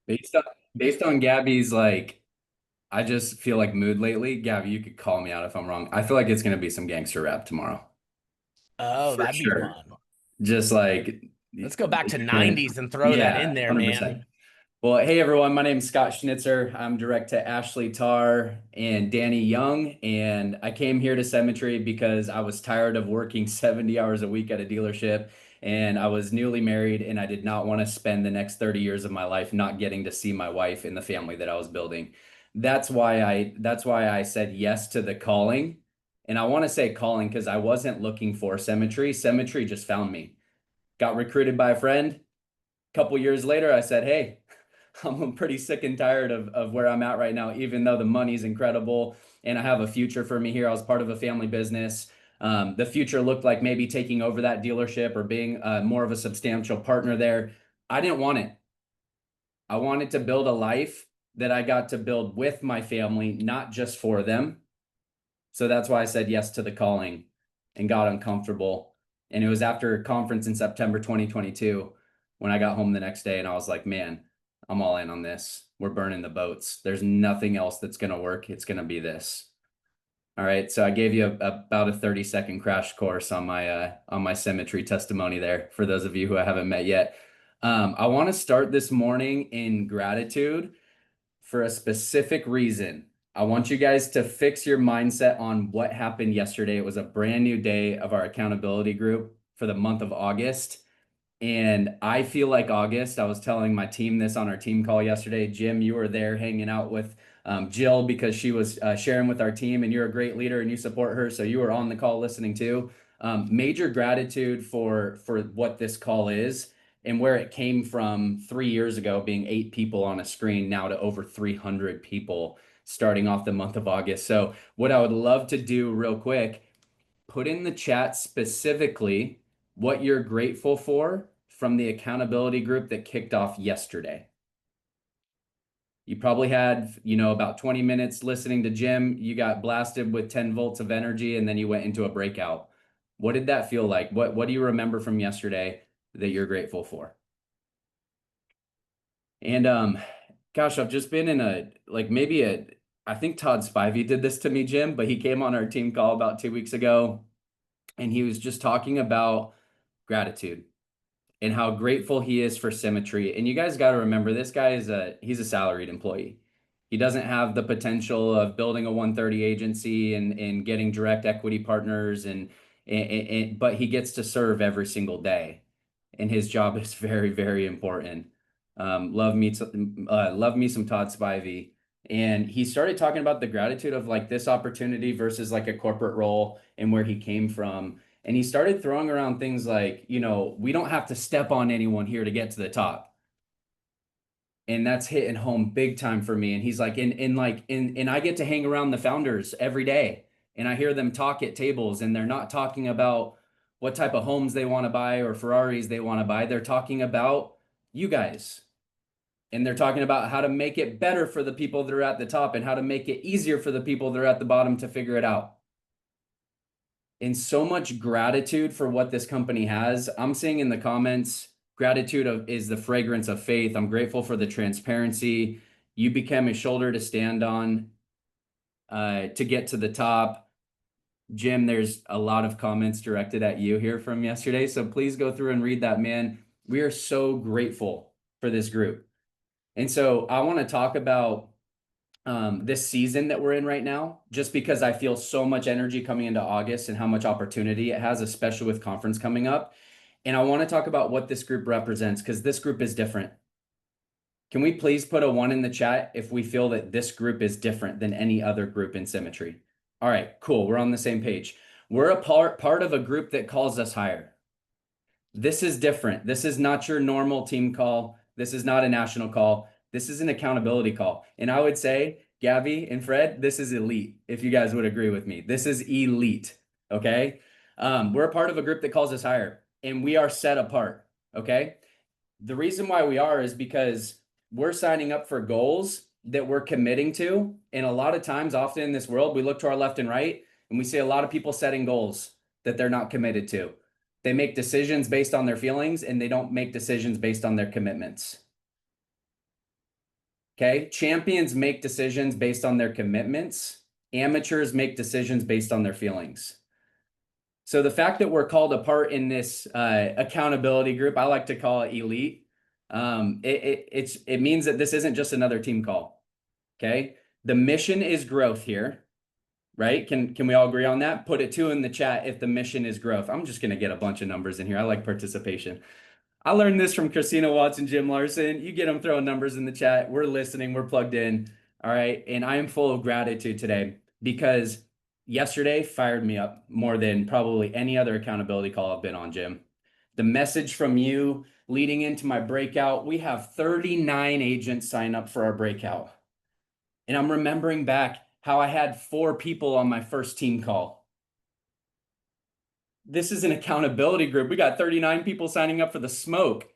Based on based on Gabby's like, I just feel like mood lately. Gabby, you could call me out if I'm wrong. I feel like it's gonna be some gangster rap tomorrow. Oh, For that'd be sure. fun. Just like Let's go back to gonna- 90s and throw that yeah, in there, 100%. man. Well, hey everyone, my name is Scott Schnitzer. I'm direct to Ashley Tarr and Danny Young, and I came here to Cemetery because I was tired of working 70 hours a week at a dealership, and I was newly married, and I did not want to spend the next 30 years of my life not getting to see my wife and the family that I was building. That's why I said yes to the calling. And I want to say calling because I wasn't looking for Cemetery. Cemetery just found me. Got recruited by a friend. Couple years later, I said, "Hey, I'm pretty sick and tired of where I'm at right now, even though the money's incredible and I have a future for me here. I was part of a family business. The future looked like maybe taking over that dealership or being more of a substantial partner there. I didn't want it. I wanted to build a life that I got to build with my family, not just for them. So that's why I said yes to the calling and got uncomfortable. And it was after a conference in September 2022 when I got home the next day and I was like, man, I'm all in on this. We're burning the boats. There's nothing else that's going to work. It's going to be this. All right. So I gave you about a 30-second crash course on my cemetery testimony there for those of you who I haven't met yet. I want to start this morning in gratitude for a specific reason. I want you guys to fix your mindset on what happened yesterday. It was a brand new day of our accountability group for the month of August. And I feel like August, I was telling my team this on our team call yesterday. Jim, you were there hanging out with Jill because she was sharing with our team, and you're a great leader and you support her. So you were on the call listening too. Major gratitude for what this call is and where it came from 3 years ago, being 8 people on a screen, now to over 300 people starting off the month of August. So, what I would love to do real quick, put in the chat specifically what you're grateful for from the accountability group that kicked off yesterday. You probably had, about 20 minutes listening to Jim. You got blasted with 10 volts of energy and then you went into a breakout. What did that feel like? What do you remember from yesterday that you're grateful for? And gosh, I've just been in a like maybe a I think Todd Spivey did this to me, Jim, but he came on our team call about 2 weeks ago and he was just talking about gratitude and how grateful he is for Symmetry. And you guys got to remember this guy he's a salaried employee. He doesn't have the potential of building a 130 agency and getting direct equity partners but he gets to serve every single day. And his job is very, very important. Love me some Todd Spivey. And he started talking about the gratitude of like this opportunity versus like a corporate role and where he came from. And he started throwing around things like, we don't have to step on anyone here to get to the top. And that's hitting home big time for me. And he's like, and I get to hang around the founders every day and I hear them talk at tables and they're not talking about what type of homes they want to buy or Ferraris they want to buy. They're talking about you guys. And they're talking about how to make it better for the people that are at the top and how to make it easier for the people that are at the bottom to figure it out. And so much gratitude for what this company has. I'm seeing in the comments, is the fragrance of faith. I'm grateful for the transparency. You became a shoulder to stand on to get to the top. Jim, there's a lot of comments directed at you here from yesterday. So please go through and read that, man. We are so grateful for this group. And so I want to talk about this season that we're in right now, just because I feel so much energy coming into August and how much opportunity it has, especially with conference coming up. And I want to talk about what this group represents because this group is different. Can we please put a 1 in the chat if we feel that this group is different than any other group in Symmetry? All right, cool. We're on the same page. We're a part of a group that calls us higher. This is different. This is not your normal team call. This is not a national call. This is an accountability call. And I would say, Gabby and Fred, this is elite, if you guys would agree with me. This is elite, okay? We're a part of a group that calls us higher, and we are set apart, okay? The reason why we are is because we're signing up for goals that we're committing to. And a lot of times, often in this world, we look to our left and right, and we see a lot of people setting goals that they're not committed to. They make decisions based on their feelings and they don't make decisions based on their commitments. Okay. Champions make decisions based on their commitments. Amateurs make decisions based on their feelings. So the fact that we're called apart in this accountability group, I like to call it elite. It means that this isn't just another team call. Okay. The mission is growth here, right? Can we all agree on that? Put it two in the chat if the mission is growth. I'm just gonna get a bunch of numbers in here. I like participation. I learned this from Christina Watts and Jim Larson. You get them throwing numbers in the chat. We're listening. We're plugged in. All right. And I am full of gratitude today because yesterday fired me up more than probably any other accountability call I've been on, Jim. The message from you leading into my breakout, we have 39 agents sign up for our breakout. And I'm remembering back how I had 4 people on my first team call. This is an accountability group. We got 39 people signing up for the smoke.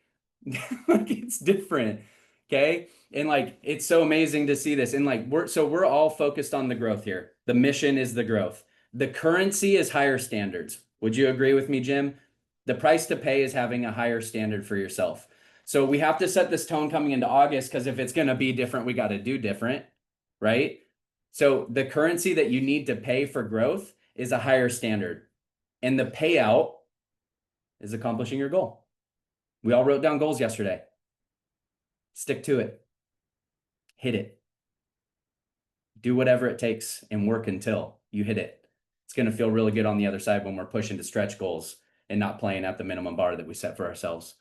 Like it's different. Okay. And like it's so amazing to see this. And like we're all focused on the growth here. The mission is the growth. The currency is higher standards. Would you agree with me, Jim? The price to pay is having a higher standard for yourself. So we have to set this tone coming into August because if it's going to be different, we got to do different, right? So the currency that you need to pay for growth is a higher standard. And the payout is accomplishing your goal. We all wrote down goals yesterday. Stick to it. Hit it. Do whatever it takes and work until you hit it. It's going to feel really good on the other side when we're pushing to stretch goals and not playing at the minimum bar that we set for ourselves.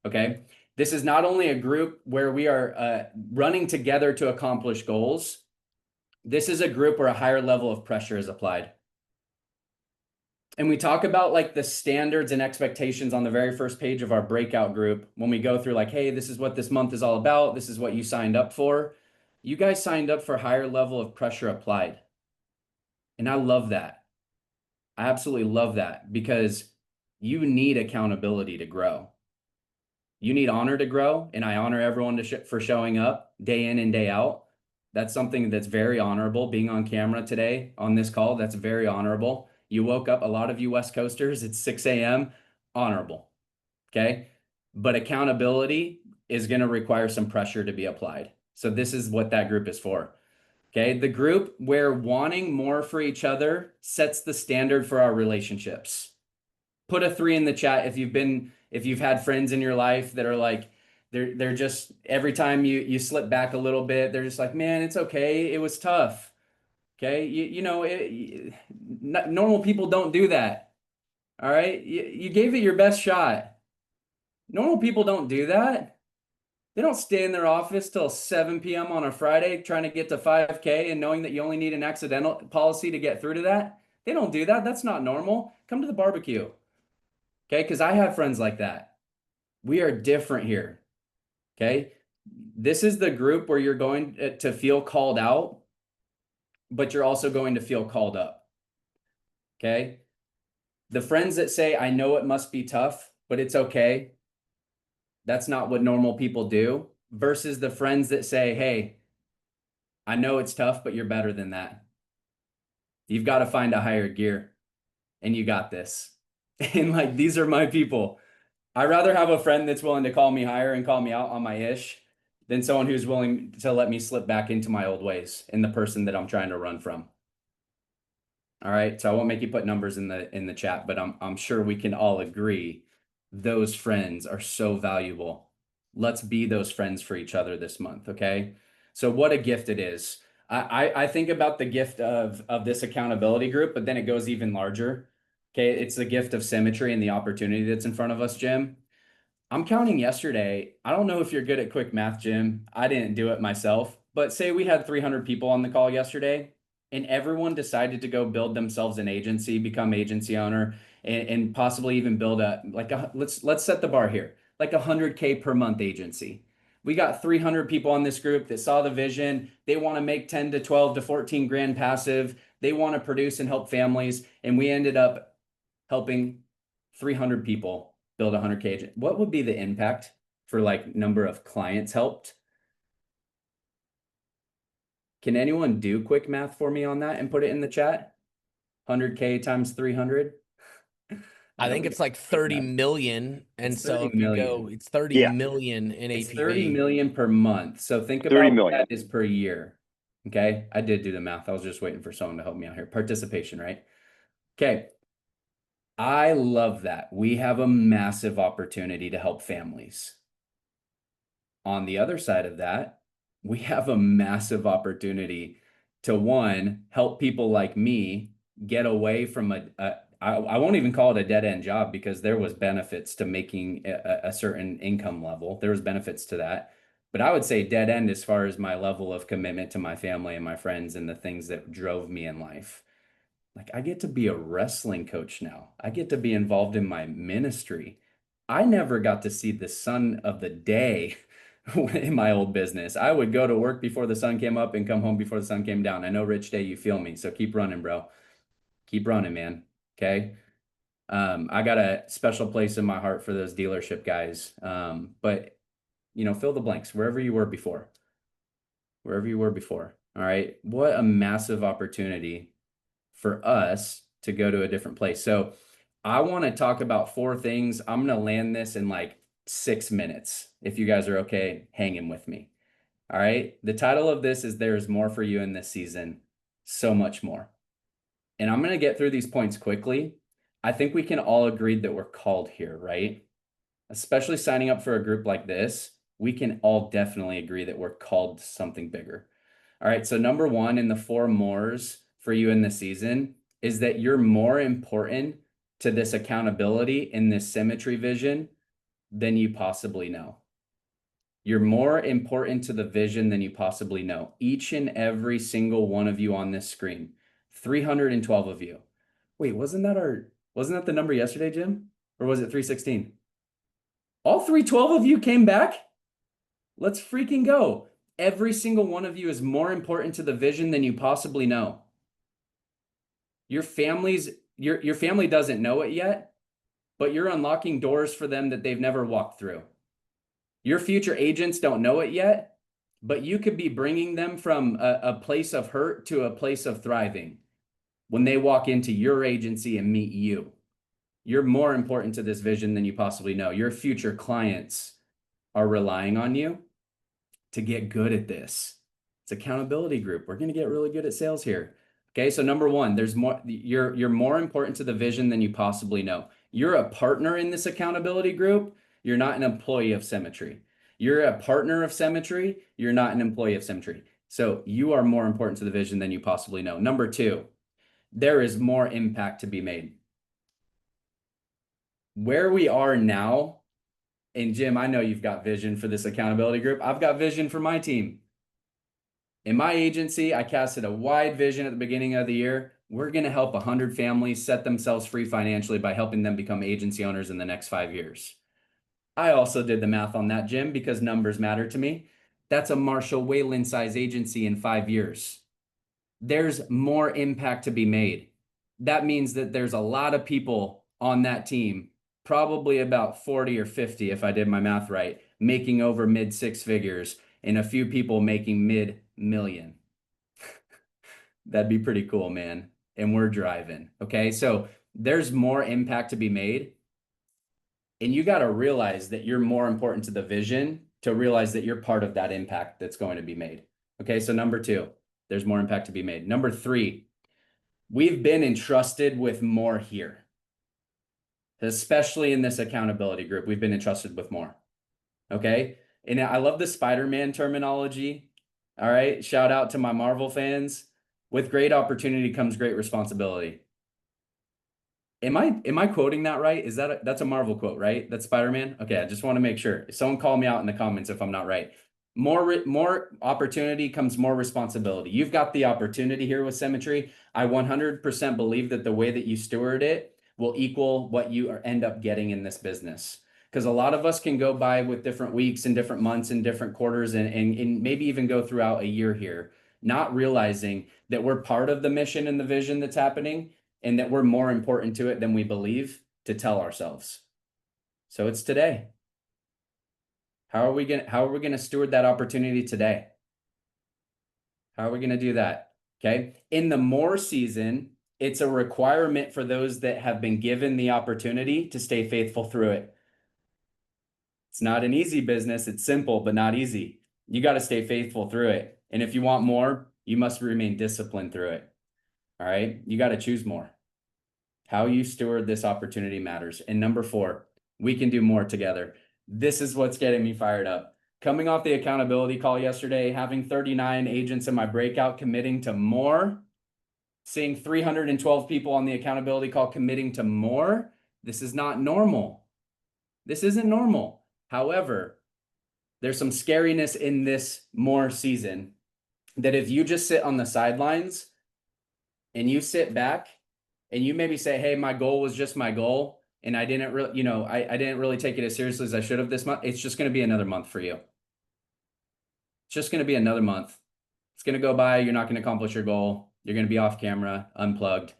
Okay. This is not only a group where we are running together to accomplish goals. This is a group where a higher level of pressure is applied. And we talk about like the standards and expectations on the very first page of our breakout group when we go through like, hey, this is what this month is all about. This is what you signed up for. You guys signed up for higher level of pressure applied. And I love that. I absolutely love that because you need accountability to grow. You need honor to grow. And I honor everyone for showing up day in and day out. That's something that's very honorable. Being on camera today on this call, that's very honorable. You woke up, a lot of you West Coasters, it's 6 a.m. Honorable. Okay. But accountability is going to require some pressure to be applied. So this is what that group is for. Okay. The group where wanting more for each other sets the standard for our relationships. Put a 3 in the chat if you've had friends in your life that are like, they're just every time you slip back a little bit, they're just like, man, it's okay. It was tough. Okay. Normal people don't do that. All right. You gave it your best shot. Normal people don't do that. They don't stay in their office till 7 p.m. on a Friday trying to get to 5K and knowing that you only need an accidental policy to get through to that. They don't do that. That's not normal. Come to the barbecue. Okay. Because I have friends like that. We are different here. Okay. This is the group where you're going to feel called out, but you're also going to feel called up. Okay. The friends that say, I know it must be tough, but it's okay. That's not what normal people do. Versus the friends that say, hey, I know it's tough, but you're better than that. You've got to find a higher gear and you got this. And like, these are my people. I'd rather have a friend that's willing to call me higher and call me out on my ish than someone who's willing to let me slip back into my old ways and the person that I'm trying to run from. All right. So I won't make you put numbers in the chat, but I'm sure we can all agree those friends are so valuable. Let's be those friends for each other this month. Okay. So what a gift it is. I think about the gift of this accountability group, but then it goes even larger. Okay. It's the gift of symmetry and the opportunity that's in front of us, Jim. I'm counting yesterday. I don't know if you're good at quick math, Jim. I didn't do it myself, but say we had 300 people on the call yesterday and everyone decided to go build themselves an agency, become agency owner, and possibly even build let's set the bar here, like 100K per month agency. We got 300 people on this group that saw the vision. They want to make 10 to 12 to 14 grand passive. They want to produce and help families. And we ended up helping 300 people build a 100K agent. What would be the impact for like number of clients helped? Can anyone do quick math for me on that and put it in the chat? 100K times 300. I How think we it's gonna like break 30 that? million. And It's so 30 if you go, million. it's 30 Yeah, million in It's 30 APV. million per month. So think 30 about what that million. is per year. Okay. I did do the math. I was just waiting for someone to help me out here. Participation, right? Okay. I love that. We have a massive opportunity to help families. On the other side of that, we have a massive opportunity to one, help people like me get away from I won't even call it a dead end job because there was benefits to making a certain income level. There was benefits to that. But I would say dead end as far as my level of commitment to my family and my friends and the things that drove me in life. Like I get to be a wrestling coach now. I get to be involved in my ministry. I never got to see the sun of the day in my old business. I would go to work before the sun came up and come home before the sun came down. I know Rich Day, you feel me. So keep running, bro. Keep running, man. Okay. I got a special place in my heart for those dealership guys. But fill the blanks wherever you were before, wherever you were before. All right. What a massive opportunity for us to go to a different place. So I want to talk about four things. I'm going to land this in like 6 minutes. If you guys are okay hanging with me. All right. The title of this is There's More for You in This Season. So much more. And I'm going to get through these points quickly. I think we can all agree that we're called here, right? Especially signing up for a group like this, we can all definitely agree that we're called to something bigger. All right. So number one in the four mores for you in the season is that you're more important to this accountability in this symmetry vision than you possibly know. You're more important to the vision than you possibly know. Each and every single one of you on this screen, 312 of you. Wait, wasn't that the number yesterday, Jim? Or was it 316? All 312 of you came back? Let's freaking go. Every single one of you is more important to the vision than you possibly know. Your family doesn't know it yet, but you're unlocking doors for them that they've never walked through. Your future agents don't know it yet, but you could be bringing them from a place of hurt to a place of thriving when they walk into your agency and meet you. You're more important to this vision than you possibly know. Your future clients are relying on you to get good at this. It's accountability group. We're going to get really good at sales here. Okay, so number one, you're more important to the vision than you possibly know. You're a partner in this accountability group. You're not an employee of Symmetry. You're a partner of Symmetry. You're not an employee of Symmetry. So you are more important to the vision than you possibly know. Number two, there is more impact to be made. Where we are now, and Jim, I know you've got vision for this accountability group. I've got vision for my team. In my agency, I casted a wide vision at the beginning of the year. We're going to help 100 families set themselves free financially by helping them become agency owners in the next 5 years. I also did the math on that, Jim, because numbers matter to me. That's a Marshall Whalen size agency in 5 years. There's more impact to be made. That means that there's a lot of people on that team, probably about 40 or 50, if I did my math right, making over mid six figures and a few people making mid million. That'd be pretty cool, man. And we're driving. Okay. So there's more impact to be made. And you got to realize that you're more important to the vision to realize that you're part of that impact that's going to be made. Okay. So number two, there's more impact to be made. Number three, we've been entrusted with more here, especially in this accountability group. We've been entrusted with more. Okay. And I love the Spider-Man terminology. All right. Shout out to my Marvel fans. With great opportunity comes great responsibility. Am I quoting that right? That's a Marvel quote, right? That's Spider-Man. Okay, I just want to make sure. Someone call me out in the comments if I'm not right. More opportunity comes more responsibility. You've got the opportunity here with Symmetry. I 100% believe that the way that you steward it will equal what you end up getting in this business. Because a lot of us can go by with different weeks and different months and different quarters and maybe even go throughout a year here, not realizing that we're part of the mission and the vision that's happening and that we're more important to it than we believe to tell ourselves. So it's today. How are we going to steward that opportunity today? How are we going to do that? Okay. In the more season, It's a requirement for those that have been given the opportunity to stay faithful through it. It's not an easy business. It's simple, but not easy. You got to stay faithful through it. And if you want more, you must remain disciplined through it. All right. You got to choose more. How you steward this opportunity matters. And number 4, we can do more together. This is what's getting me fired up. Coming off the accountability call yesterday, having 39 agents in my breakout committing to more, seeing 312 people on the accountability call committing to more. This is not normal. This isn't normal. However, there's some scariness in this more season that if you just sit on the sidelines and you sit back and you maybe say, hey, my goal was just my goal, and I didn't really, I didn't really take it as seriously as I should have this month, it's just going to be another month for you. It's just going to be another month. It's going to go by. You're not going to accomplish your goal. You're going to be off camera, unplugged.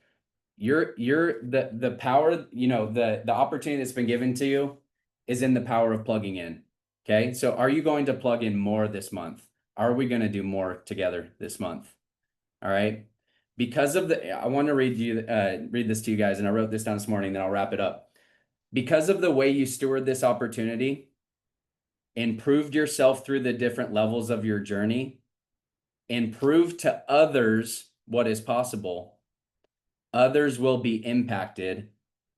You're the power, the opportunity that's been given to you is in the power of plugging in. Okay. So are you going to plug in more this month? Are we going to do more together this month? All right. Because of I want to read this to you guys, and I wrote this down this morning, then I'll wrap it up. Because of the way you steward this opportunity and proved yourself through the different levels of your journey and proved to others what is possible, others will be impacted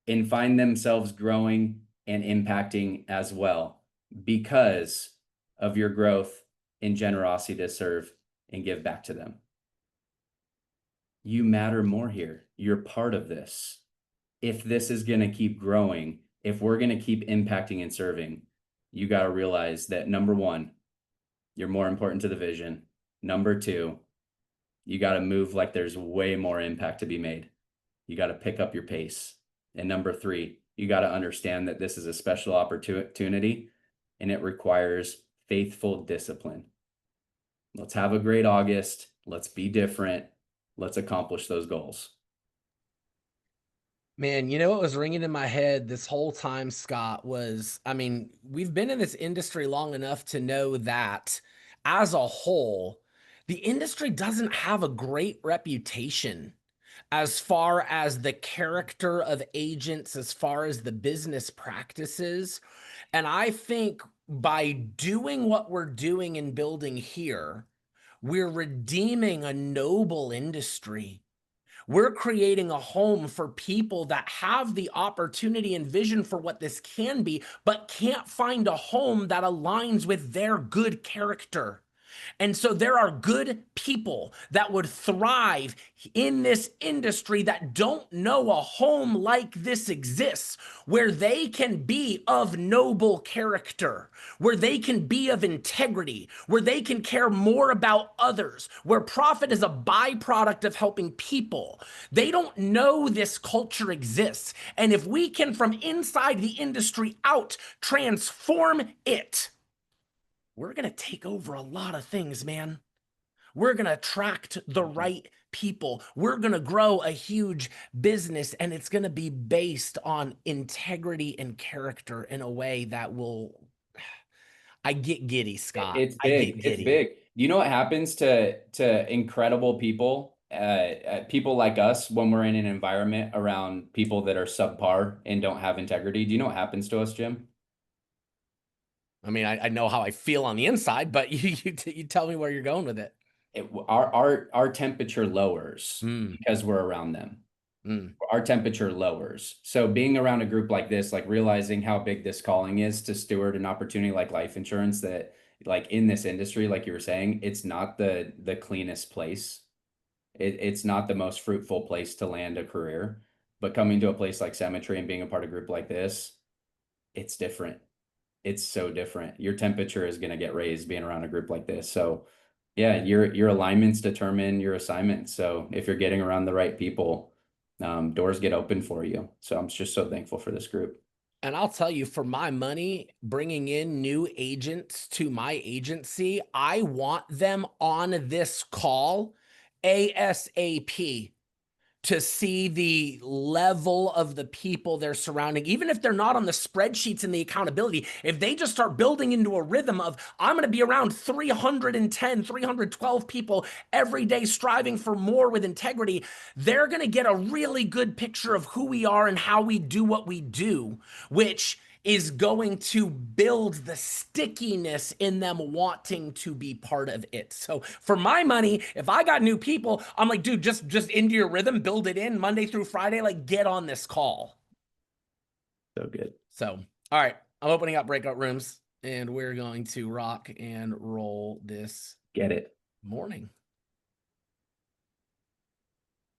and find themselves growing and impacting as well because of your growth and generosity to serve and give back to them. You matter more here. You're part of this. If this is going to keep growing, if we're going to keep impacting and serving, you got to realize that number 1, you're more important to the vision. Number 2, you got to move like there's way more impact to be made. You got to pick up your pace. And number 3, you got to understand that this is a special opportunity and it requires faithful discipline. Let's have a great August. Let's be different. Let's accomplish those goals. Man, you know what was ringing in my head this whole time, Scott, was, I mean, we've been in this industry long enough to know that as a whole, the industry doesn't have a great reputation as far as the character of agents, as far as the business practices. And I think by doing what we're doing and building here, we're redeeming a noble industry. We're creating a home for people that have the opportunity and vision for what this can be, but can't find a home that aligns with their good character. And so there are good people that would thrive in this industry that don't know a home like this exists, where they can be of noble character, where they can be of integrity, where they can care more about others, where profit is a byproduct of helping people. They don't know this culture exists. And if we can, from inside the industry out, transform it, we're going to take over a lot of things, man. We're going to attract the right people. We're going to grow a huge business, and it's going to be based on integrity and character in a way that will. I get giddy, Scott. It's I get big. It's giddy. big. You know what happens to incredible people, people like us when we're in an environment around people that are subpar and don't have integrity? Do you know what happens to us, Jim? I mean, I know how I feel on the inside, but you tell me where you're going with it. Our temperature lowers Mm, because we're around them. mm. Our temperature lowers. So being around a group like this, like realizing how big this calling is to steward an opportunity like life insurance, that like in this industry, like you were saying, it's not the cleanest place. It's not the most fruitful place to land a career, but coming to a place like Cemetery and being a part of a group like this, it's different. It's so different. Your temperature is going to get raised being around a group like this. So yeah, your alignments determine your assignments. So if you're getting around the right people, doors get open for you. So I'm just so thankful for this group. And I'll tell you, for my money, bringing in new agents to my agency, I want them on this call ASAP to see the level of the people they're surrounding, even if they're not on the spreadsheets and the accountability, if they just start building into a rhythm of, I'm going to be around 310, 312 people every day striving for more with integrity, they're going to get a really good picture of who we are and how we do what we do, which is going to build the stickiness in them wanting to be part of it. So for my money, if I got new people, I'm like, dude, just into your rhythm, build it in Monday through Friday, like get on this call. So good. So, all right, I'm opening up breakout rooms and we're going to rock and roll this Get it. morning.